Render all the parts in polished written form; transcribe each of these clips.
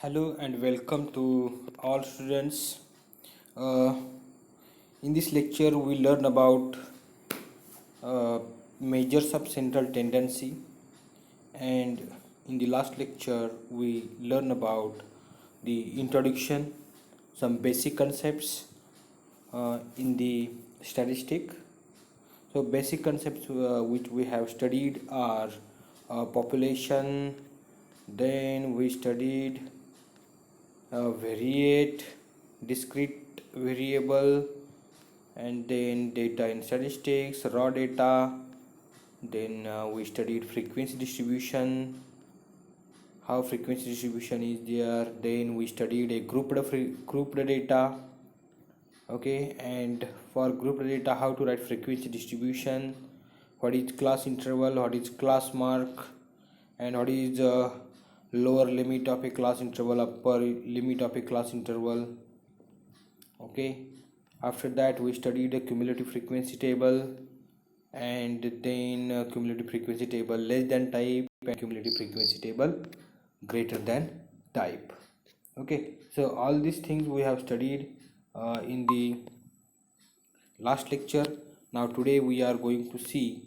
Hello and welcome to all students. Uh, in this lecture, we learn about uh, measures of central tendency, and in the last lecture, we learn about the introduction, some basic concepts in the statistic. So, basic concepts which we have studied are population, then we studied variate, discrete variable, and then data in statistics, raw data. Then we studied frequency distribution, how frequency distribution is there. Then we studied a grouped data. Okay, and for grouped data, how to write frequency distribution, what is class interval, what is class mark, and what is lower limit of a class interval, upper limit of a class interval. Okay, after that we studied a cumulative frequency table, and then cumulative frequency table less than type and cumulative frequency table greater than type. Okay, so all these things we have studied in the last lecture. Now today we are going to see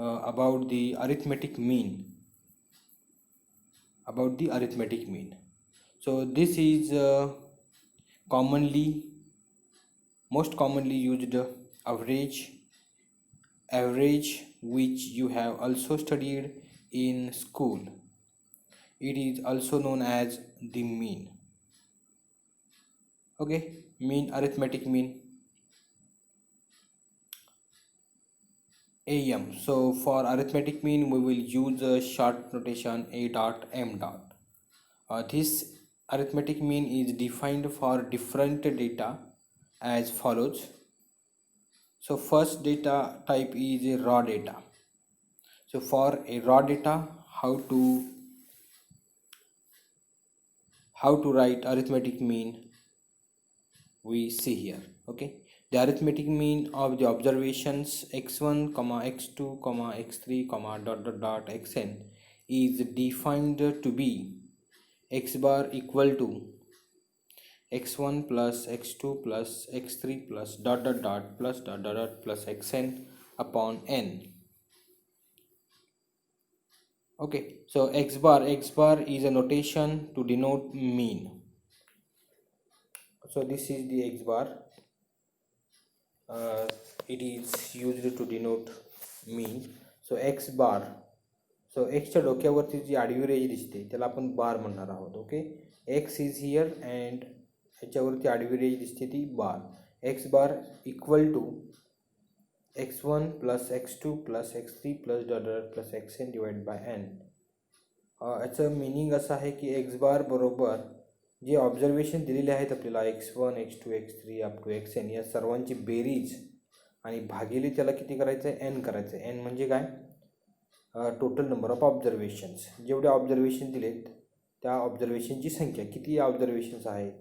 about the arithmetic mean. So this is commonly most commonly used average, which you have also studied in school. It is also known as the mean. Okay, arithmetic mean, AM. So for arithmetic mean we will use a short notation A dot M dot. This arithmetic mean is defined for different data as follows. So first data type is a raw data. So for a raw data, how to write arithmetic mean we see here. Okay, the arithmetic mean of the observations x1 comma x2 comma x3 comma dot dot dot xn is defined to be x bar equal to x1 plus x2 plus x3 plus dot dot dot plus dot dot dot plus xn upon n. Okay, so x bar is a notation to denote mean. So this is the x bar. It is used to denote mean. So x bar, so x च्या डोक्यावरती जी आडवी रेष दिसते त्याला आपण bar म्हणणार आहोत. Okay, x is here and ह्याच्यावरती आडवी रेष दिसते ती bar. x bar equal to x1 plus x2 plus x3 plus dot dot plus xn divide by n. याचं मिनिंग असं आहे की x बार बरोबर जे ऑब्झर्वेशन दिलेले आहेत आपल्याला x1 x2 x3 up to xn या सर्वांची बेरीज आणि भागिले त्याला किती करायचं आहे, n करायचं आहे. n म्हणजे काय, टोटल नंबर ऑफ ऑब्झर्वेशन्स. जेवढे ऑब्झर्वेशन दिलेत त्या ऑब्झर्वेशनची संख्या, किती ऑब्झर्वेशन्स आहेत,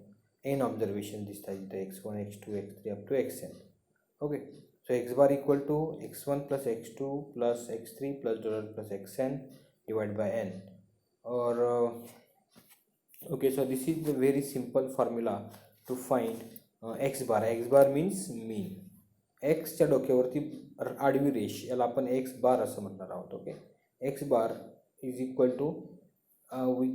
n ऑब्झर्वेशन दिसत आहेत इथे x1 x2 x3 up to xn. Okay, so x bar equal to x1 plus x2 plus x3 plus dot plus xn divide by n. और okay, so this is the very simple formula to find x bar. x bar means mean. x च्या डोक्यावरती आडवी रेष याला आपण x बार असं म्हणणार आहोत. Okay, x bar is equal to we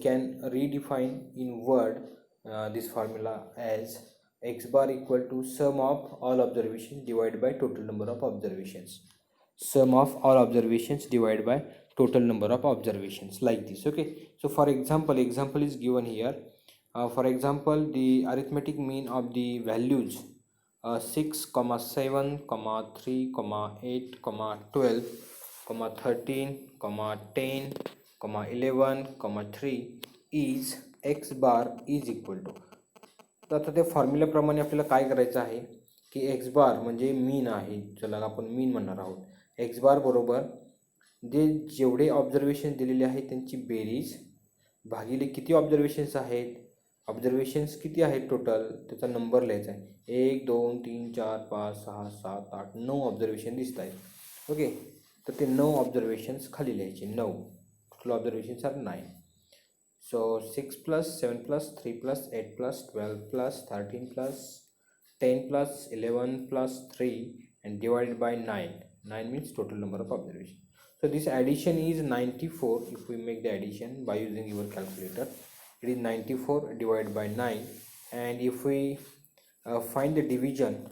can redefine in word this formula as x bar equal to sum of all observations divided by total number of observations. Sum of all observations divided by total number of observations, like this. Okay, so for example is given here. For example, the arithmetic mean of the values 6 comma 7 comma 3 comma 8 comma 12 comma 13 comma 10 comma 11 comma 3 is x bar is equal to. तर आता त्या फॉर्म्युल्याप्रमाणे आपल्याला काय करायचं आहे की x बार म्हणजे मीन आहे, ज्याला आपण मीन म्हणणार आहोत. एक्स बार बरोबर जेवढे ऑब्झर्वेशन दिलेले आहेत त्यांची बेरीज भागिले किती ऑब्झर्वेशन्स आहेत, ऑब्झर्वेशन्स किती आहेत टोटल त्याचा नंबर लिहायचा आहे. 1 2 3 4 5 6 7 8 9 ऑब्झर्वेशन दिसत आहेत. ओके, तर ते 9 ऑब्झर्वेशन्स खाली लिहायचे. 9 total observations R 9. So 6 plus 7 plus 3 plus 8 plus 12 plus 13 plus 10 plus 11 plus 3 and divided by 9. 9 means total number of observations. So this addition is 94. If we make the addition by using your calculator, it is 94 divided by 9. And if we find the division,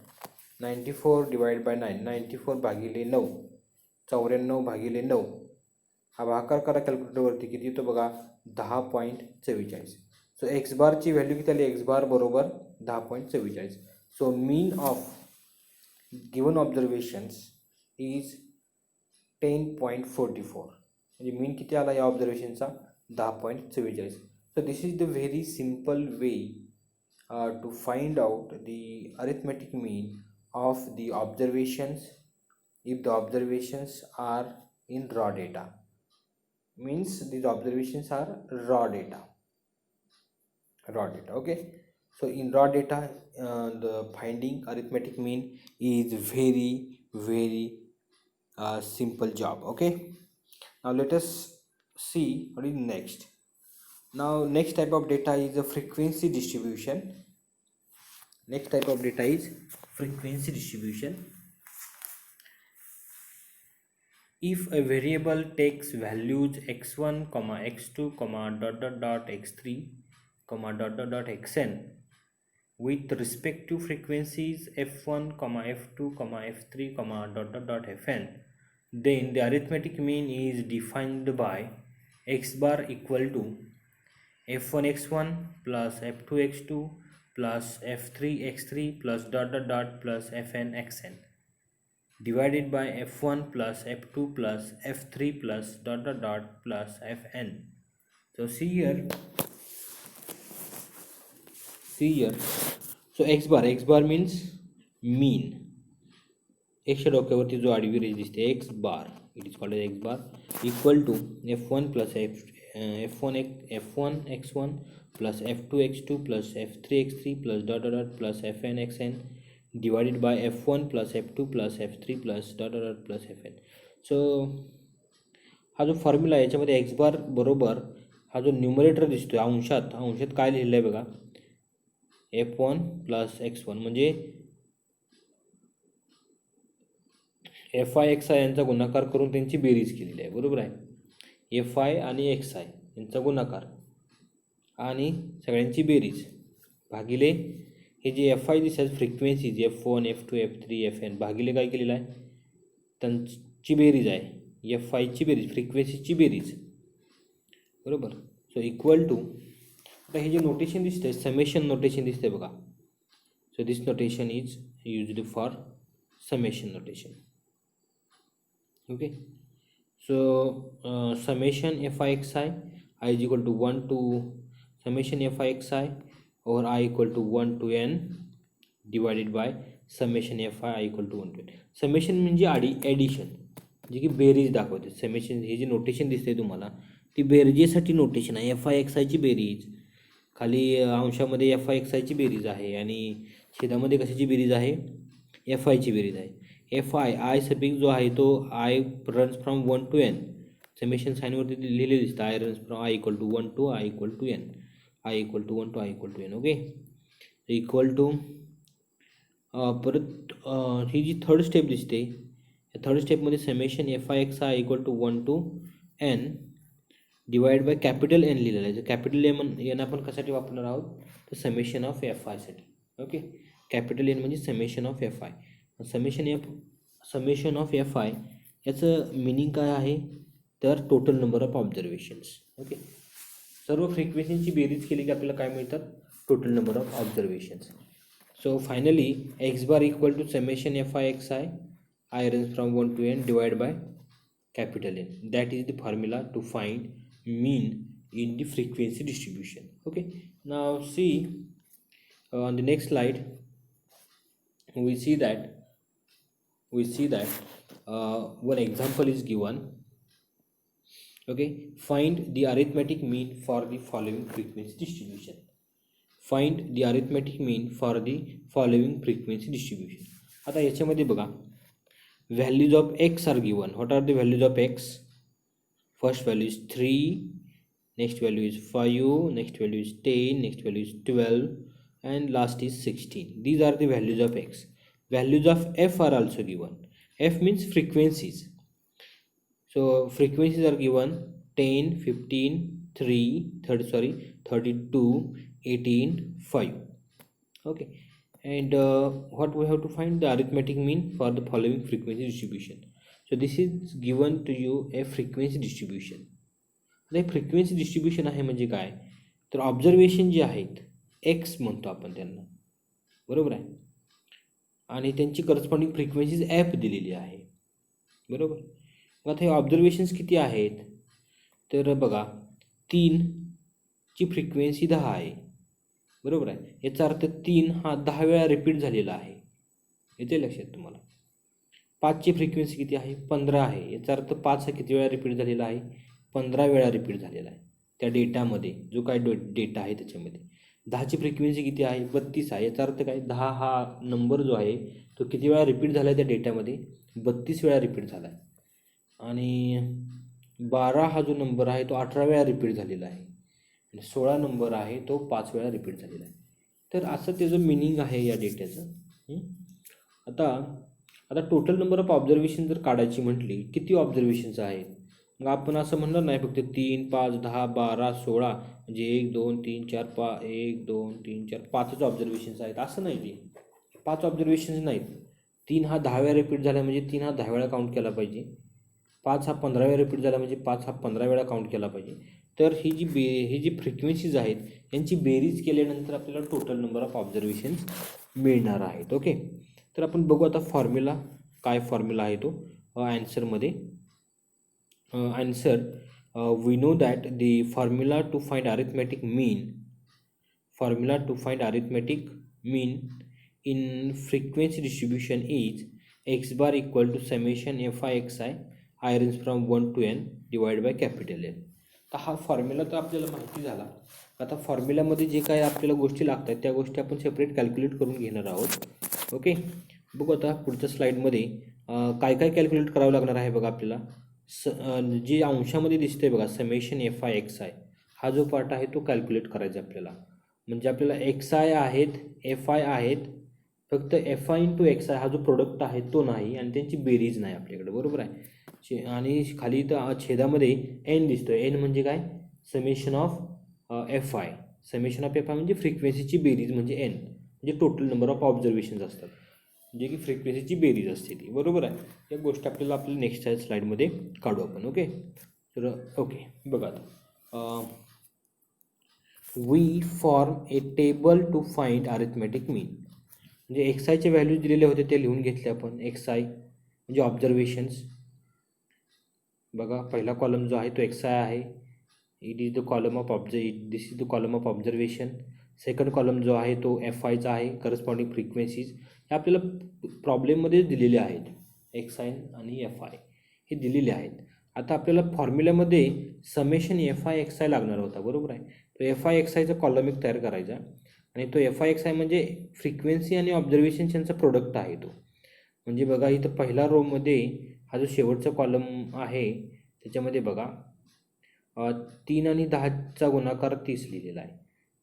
94 divided by 9, 94 भागिले 9, 94 भागिले 9, हा भागाकार करा कॅल्क्युलेटरवरती, किती येतो बघा 10.44. So x बारची value किती आली, एक्स बार बरोबर 10.44. So mean of given observations is 10.44. म्हणजे मीन किती आला या ऑब्झर्वेशनचा 10.44. So this is the very simple way to find out the arithmetic mean of the observations if the observations are in raw data. Means these observations are raw data. Okay. So in raw data, the finding arithmetic mean is very simple job. Okay. Now let us see what is next. Now next type of data is a frequency distribution. Next type of data is frequency distribution. If a variable takes values x1, x2, x3, xn with respective frequencies f1, f2, f3, fn, then the arithmetic mean is defined by x bar equal to f1 x1 plus f2 x2 plus f3 x3 plus plus fn xn divided by f1 plus f2 plus f3 plus plus fn. So see here, so x bar means mean. x डोक्यावरती जो आडवी रेष दिसते x bar, it is called as x bar, equal to f1 plus f1 x1 plus f2 x2 plus f3 x3 plus plus fn xn divided by f1 plus f2 plus f3 plus plus fn. So हा जो formula आहे याच्यामध्ये x बार बरोबर हा जो numerator दिसतोय अंशात काय लिहिलं आहे बघा, f1 प्लस x1 म्हणजे fi xi यांचा गुणाकार करून त्यांची बेरीज केलेली आहे, बरोबर आहे. fi आणि xi यांचा गुणाकार आणि सगळ्यांची बेरीज भागिले हे जे fi दिसतात frequencies f1 f2 f3 fn भागिले काय केलेलं आहे, त्यांची बेरीज आहे, fi ची बेरीज फ्रिक्वेन्सीची बेरीज, बरोबर. सो इक्वल टू, आता हे जे नोटेशन दिसते समेशन नोटेशन दिसते बघा. So this notation is used for summation notation. Okay. So summation fi xi I is equal to 1 to summation fi xi or I equal to 1 to n divided by summation fi I equal to 1 to n. Summation म्हणजे addition, जी की बेरीज दाखवते. Summation हे जे notation दिसते तुम्हाला ती बेरजेसाठी notation आहे. fi xi ची बेरीज, खाली अंशामध्ये fi xi ची बेरीज आहे आणि छेदामध्ये कशाची बेरीज आहे, fi ची बेरीज आहे. fi आय सफिक्स जो आहे तो I runs from 1 to n, summation साईनवरती लिहिलेले दिसतं, I runs from I equal to 1 to I equal to n, I equal to 1 to I equal to n. Okay. Equal to परत ही जी third step दिसते, या थर्ड स्टेपमध्ये summation fi xi equal to 1 to n divide by capital N लिहिलेलं आहे. Capital N आपण कशासाठी वापरणार आहोत, तर समेशन ऑफ fi साठी. ओके. कॅपिटल एन म्हणजे summation of fi. Summation of fi याचं मिनिंग काय आहे, तर total number of observations. Okay. सर्व फ्रिक्वेन्सीची बेरीज केली की आपल्याला काय मिळतात, total number of observations. So finally X bar equal to summation fi xi I runs from 1 to n divided by capital N. That is the formula to find mean in the frequency distribution. Okay. Now see on the next slide we see that one example is given. Okay. Find the arithmetic mean for the following frequency distribution. Find the arithmetic mean for the following frequency distribution. आता याच्यामध्ये बघा, values of x are given. What are the values of x? First value is 3, next value is 5, next value is 10, next value is 12, and last is 16. These are the values of x. Values of f are also given. F means frequencies. So frequencies are given 10, 15, 32, 18, 5. Okay, and what we have to find the arithmetic mean for the following frequency distribution. So this is given to you a frequency distribution. The frequency distribution आहे म्हणजे काय, तर observation जे आहेत x म्हणतो आपण त्यांना, बरोबर आहे, आणि त्यांची करस्पॉन्डिंग फ्रिक्वेन्सीज ॲप दिलेली आहे, बरोबर. मग आता हे ऑब्झर्वेशन्स किती आहेत, तर बघा 3 ची फ्रिक्वेन्सी 10 आहे, बरोबर आहे. याचा अर्थ 3 हा 10 वेळा रिपीट झालेला आहे, येते लक्षात तुम्हाला. 5 ची फ्रिक्वेन्सी किती आहे, 15 आहे. याचा अर्थ 5 हा किती वेळा रिपीट झालेला आहे, 15 वेळा रिपीट झालेला आहे त्या डेटामध्ये, जो काय डेटा आहे त्याच्यामध्ये. 10 ची फ्रिक्वेन्सी किती आहे, 32 आहे. याचा अर्थ काय, 10 हा नंबर जो आहे तो किती वेळा रिपीट झाला आहे त्या डेटामध्ये, 32 वेळा रिपीट झाला आहे. आणि 12 हा जो नंबर आहे तो 18 वेळा रिपीट झालेला आहे. आणि 16 नंबर आहे तो 5 वेळा रिपीट झालेला आहे. तर असं त्याचं मिनिंग आहे या डेट्याचं. आता टोटल नंबर ऑफ ऑब्झर्वेशन जर काढायची म्हटली, किती ऑब्झर्वेशन्स आहेत, मग आपण असं म्हणणार नाही फक्त 3, 5, 10, 12, 16 म्हणजे 1, 2, 3, 4, 5, 1, 2, 3, 4, 5च ऑब्झर्वेशन्स आहेत असं नाही. ते 5 ऑब्झर्वेशन्स नाहीत. 3 हा 10 वेळा रिपीट झाला म्हणजे 3 हा 10 वेळा काउंट केला पाहिजे. 5 हा 15 वेळा रिपीट झाला म्हणजे 5 हा 15 वेळा काउंट केला पाहिजे. तर ही जी फ्रिक्वेन्सीज आहेत यांची बेरीज केल्यानंतर आपल्याला टोटल नंबर ऑफ ऑब्झर्वेशन्स मिळणार आहेत. ओके, तर आपण बघू आता फॉर्म्युला, काय फॉर्म्युला आहे तो ॲन्सरमध्ये. answer we know that the formula to find arithmetic mean in frequency distribution is x bar equal to summation fi xi I range from 1 to n divided by capital N. तर हा formula तर आपल्याला माहिती झाला. आता फॉर्म्युलामध्ये जे काय आपल्याला गोष्टी लागतात त्या गोष्टी आपण सेपरेट कॅल्क्युलेट करून घेणार आहोत. ओके, बघू आता पुढच्या स्लाईडमध्ये काय काय कॅल्क्युलेट करावं लागणार आहे बघा आपल्याला. जे अंशामध्ये दिसते बघा summation F I X I, हा जो पार्ट आहे तो कॅल्क्युलेट करायचा आपल्याला. म्हणजे आपल्याला एक्स आय आहेत, एफ आय आहेत, फक्त F I into X I हा जो प्रोडक्ट आहे तो नाही आणि त्यांची बेरीज नाही आपल्याकडे, बरोबर आहे. आणि खाली तर छेदामध्ये एन दिसतोय. एन म्हणजे काय, summation of F I. Summation of F I म्हणजे फ्रिक्वेन्सीची बेरीज म्हणजे एन, म्हणजे टोटल नंबर ऑफ ऑब्झर्वेशन्स असतात, जे की फ्रिक्वेन्सीची बेरीज असते ती, बरोबर आहे. या गोष्टी आपल्याला आपल्या नेक्स्ट स्लाईडमध्ये काढू आपण. ओके, तर ओके बघा आता we form a table to find arithmetic mean. म्हणजे एक्स आयचे व्हॅल्यूज दिलेले होते ते लिहून घेतले आपण. एक्स आय म्हणजे ऑब्झर्वेशन्स, बघा पहिला कॉलम जो आहे तो एक्स आय आहे. This is the column of observation. Second column जो आहे तो एफ आयचा आहे, करस्पॉन्डिंग फ्रिक्वेन्सीज हे आपल्याला प्रॉब्लेममध्ये दिलेले आहेत. एक्स आय आणि एफ आय हे दिलेले आहेत. आता आपल्याला फॉर्म्युल्यामध्ये summation F I X I लागणार होता, बरोबर आहे. तो एफ आय एक्स आयचा कॉलम एक तयार करायचा आणि तो एफ आय एक्स आय म्हणजे फ्रिक्वेन्सी आणि ऑब्झर्वेशन यांचा प्रोडक्ट आहे तो. म्हणजे बघा इथं पहिला रोमध्ये हा जो शेवटचा कॉलम आहे त्याच्यामध्ये बघा 3 आणि 10चा गुणाकार 30 लिहिलेला आहे.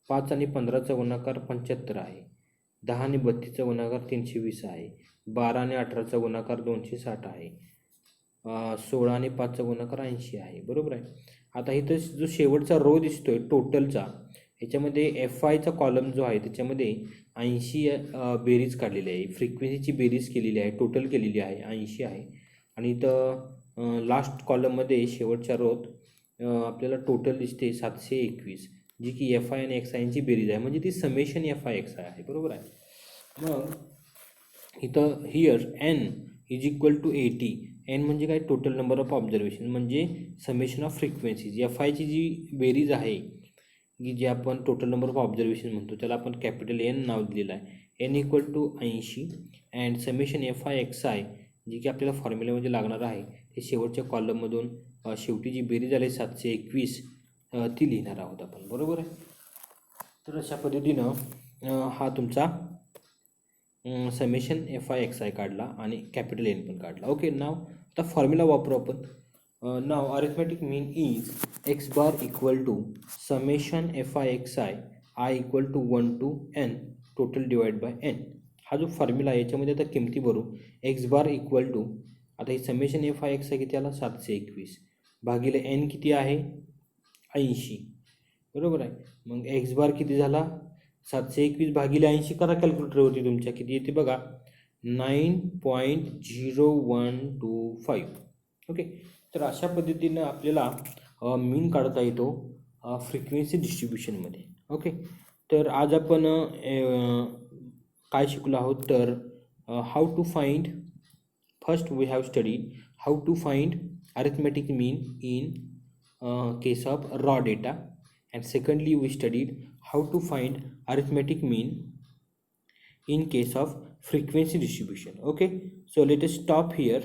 5 आणि 15चा गुणाकार 75 आहे. 10 आणि 32चा गुणाकार 320 आहे. 12 आणि 18चा गुणाकार 260 आहे. 16 आणि 5चा गुणाकार 80 आहे, बरोबर आहे. आता इथं जो शेवटचा रो दिसतोय टोटलचा, ह्याच्यामध्ये एफ आयचा कॉलम जो आहे त्याच्यामध्ये 80 बेरीज काढलेली आहे, फ्रिक्वेन्सीची बेरीज केलेली आहे, टोटल केलेली आहे 80 आहे. आणि इथं लास्ट कॉलममध्ये शेवटच्या रोत आपल्याला टोटल दिसते 721, जी की एफ आय आणि एक्स आयची बेरीज आहे, म्हणजे ती summation F I X I आहे, बरोबर आहे. मग इथं here N is equal to 80. N म्हणजे काय, टोटल नंबर ऑफ ऑब्झर्वेशन म्हणजे समेशन ऑफ फ्रिक्वेन्सीज. एफ आयची जी बेरीज आहे की जे आपण टोटल नंबर ऑफ ऑब्झर्वेशन म्हणतो त्याला आपण कॅपिटल एन नाव दिलेलं आहे. N equal to 80 and summation F I X I जी की आपल्याला फॉर्म्युल्यामध्ये लागणार आहे ते शेवटच्या कॉलममधून शेवटी जी बेरीज आली 721 ती लिहिणार आहोत आपण, बरोबर आहे. तर अशा पद्धतीनं हा तुमचा summation F I X I काढला आणि कॅपिटल एन पण काढला. ओके, नाव आता फॉर्म्युला वापरू आपण. now arithmetic mean is x bar equal to summation fi xi I equal to 1 to n total divided by n. हा जो फॉर्म्युला आहे याच्यामध्ये आता किमती भरू. एक्स बार इक्वल टू, आता ही समेशन एफ आय एक्स आहे किती आला 721 भागिले एन किती आहे 80, बरोबर आहे. मग एक्स बार किती झाला 721 भागिले 80 करा कॅल्क्युलेटरवरती तुमच्या किती येते बघा 9.0125. ओके, तर अशा पद्धतीनं आपल्याला मीन काढता येतो फ्रिक्वेन्सी डिस्ट्रीब्युशनमध्ये. ओके, तर आज आपण काय शिकलो आहोत तर how to find, first we have studied how to find arithmetic mean in case of raw data, and secondly we studied how to find arithmetic mean in case of frequency distribution. Okay, so let us stop here.